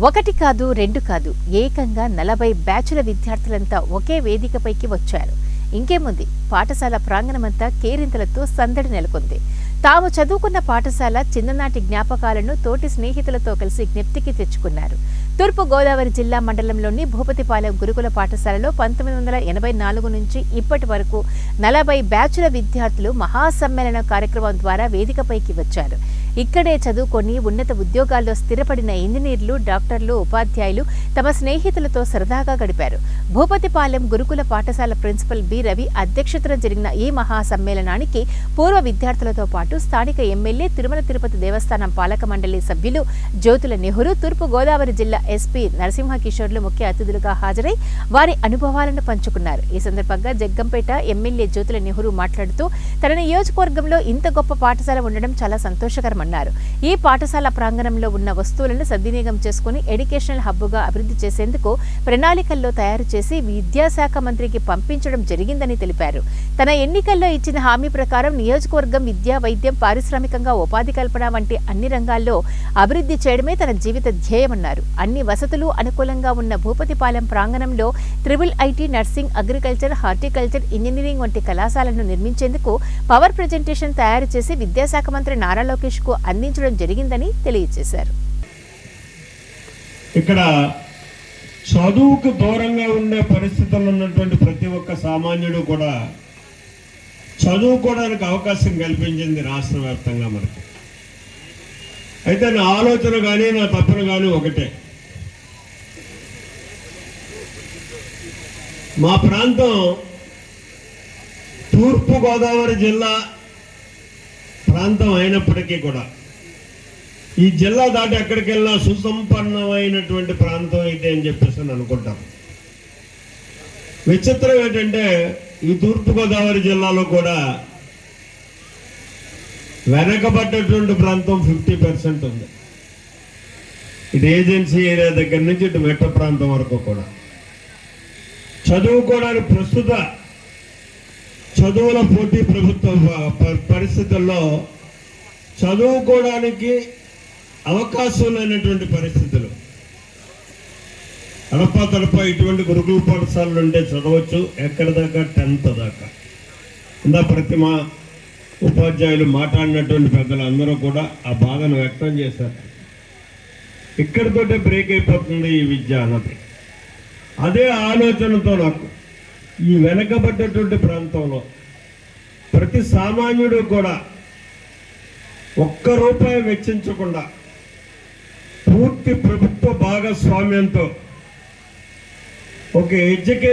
ఒకటి కాదు రెండు కాదు ఏకంగా 40 బ్యాచుల విద్యార్థులంతా ఒకే వేదికపైకి వచ్చారు. ఇంకేముంది, పాఠశాల ప్రాంగణమంతా కేరింతలతో సందడి నెలకొంది. తాము చదువుకున్న పాఠశాల చిన్ననాటి జ్ఞాపకాలను తోటి స్నేహితులతో కలిసి జ్ఞప్తికి తెచ్చుకున్నారు. తూర్పు గోదావరి జిల్లా మండలంలోని భూపతిపాలెం గురుకుల పాఠశాలలో 1984 నుంచి ఇప్పటి వరకు 40 బ్యాచుల విద్యార్థులు మహాసమ్మేళన కార్యక్రమం ద్వారా వేదికపైకి వచ్చారు. ఇక్కడే చదువుకొని ఉన్నత ఉద్యోగాల్లో స్థిరపడిన ఇంజనీర్లు, డాక్టర్లు, ఉపాధ్యాయులు తమ స్నేహితులతో సరదాగా గడిపారు. భూపతిపాలెం గురుకుల పాఠశాల ప్రిన్సిపల్ బి రవి అధ్యక్షతన జరిగిన ఈ మహాసమ్మేళనానికి పూర్వ విద్యార్థులతో పాటు స్థానిక ఎమ్మెల్యే, తిరుమల తిరుపతి దేవస్థానం పాలక మండలి సభ్యులు జ్యోతుల నెహ్రూ, తూర్పు గోదావరి జిల్లా ఎస్పీ నరసింహకిషోర్లు ముఖ్య అతిథులుగా హాజరై వారి అనుభవాలను పంచుకున్నారు. ఈ సందర్భంగా జగ్గంపేట ఎమ్మెల్యే జ్యోతుల నెహ్రూ మాట్లాడుతూ తన నియోజకవర్గంలో ఇంత గొప్ప పాఠశాల ఉండడం చాలా సంతోషకరమన్నారు. ఈ పాఠశాల ప్రాంగణంలో ఉన్న వస్తువులను సద్వినియోగం చేసుకుని ఎడ్యుకేషనల్ హబ్గా అభివృద్ధి చేసేందుకు ప్రణాళికల్లో తయారు చేసి విద్యాశాఖ మంత్రికి పంపించడం జరిగిందని తెలిపారు. తన ఎన్నికల్లో ఇచ్చిన హామీ ప్రకారం నియోజకవర్గం విద్య, వైద్యం, పారిశ్రామికంగా ఉపాధి కల్పన వంటి అన్ని రంగాల్లో అభివృద్ధి చేయడమే తన జీవిత ధ్యేయమన్నారు. అన్ని వసతులు అనుకూలంగా ఉన్న భూపతిపాలెం ప్రాంగణంలో IIIT, nursing, agriculture, horticulture, engineering వంటి కళాశాలను నిర్మించేందుకు పవర్ ప్రెజెంటేషన్ తయారు చేసి విద్యాశాఖ మంత్రి నారా లోకేష్ కు అందించడం జరిగిందని తెలియజేశారు. ఇక్కడ చదువుకు దూరంగా ఉండే పరిస్థితుల్లో ఉన్నటువంటి ప్రతి ఒక్క సామాన్యుడు కూడా చదువుకోవడానికి అవకాశం కల్పించింది రాష్ట్ర వ్యాప్తంగా మనకి. అయితే నా ఆలోచన కానీ నా తపన కానీ ఒకటే, మా ప్రాంతం తూర్పు గోదావరి జిల్లా ప్రాంతం అయినప్పటికీ కూడా ఈ జిల్లా దాటి ఎక్కడికి వెళ్ళినా సుసంపన్నమైనటువంటి ప్రాంతం ఇది అని చెప్పేసి అనుకుంటాం. విచిత్రం ఏంటంటే ఈ తూర్పుగోదావరి జిల్లాలో కూడా వెనకబడ్డటువంటి ప్రాంతం 50% ఉంది. ఇటు ఏజెన్సీ ఏరియా దగ్గర నుంచి ఇటు మెట్ట ప్రాంతం వరకు కూడా చదువుకోవడానికి ప్రస్తుత చదువుల పోటీ ప్రభుత్వ పరిస్థితుల్లో చదువుకోవడానికి అవకాశం లేనటువంటి పరిస్థితులు. తడప ఇటువంటి గురుకుల పాఠశాలలు ఉంటే చదవచ్చు, ఎక్కడి దాకా 10th దాకా. ఇందా ప్రతిమ ఉపాధ్యాయులు మాట్లాడినటువంటి పెద్దలు అందరూ కూడా ఆ బాధను వ్యక్తం చేశారు. ఇక్కడితోటే బ్రేక్ అయిపోతుంది ఈ విద్య అన్నది. అదే ఆలోచనతో నాకు ఈ వెనకబడ్డటువంటి ప్రాంతంలో ప్రతి సామాన్యుడు కూడా ₹1 వెచ్చించకుండా పూర్తి ప్రభుత్వ భాగస్వామ్యంతో ఒక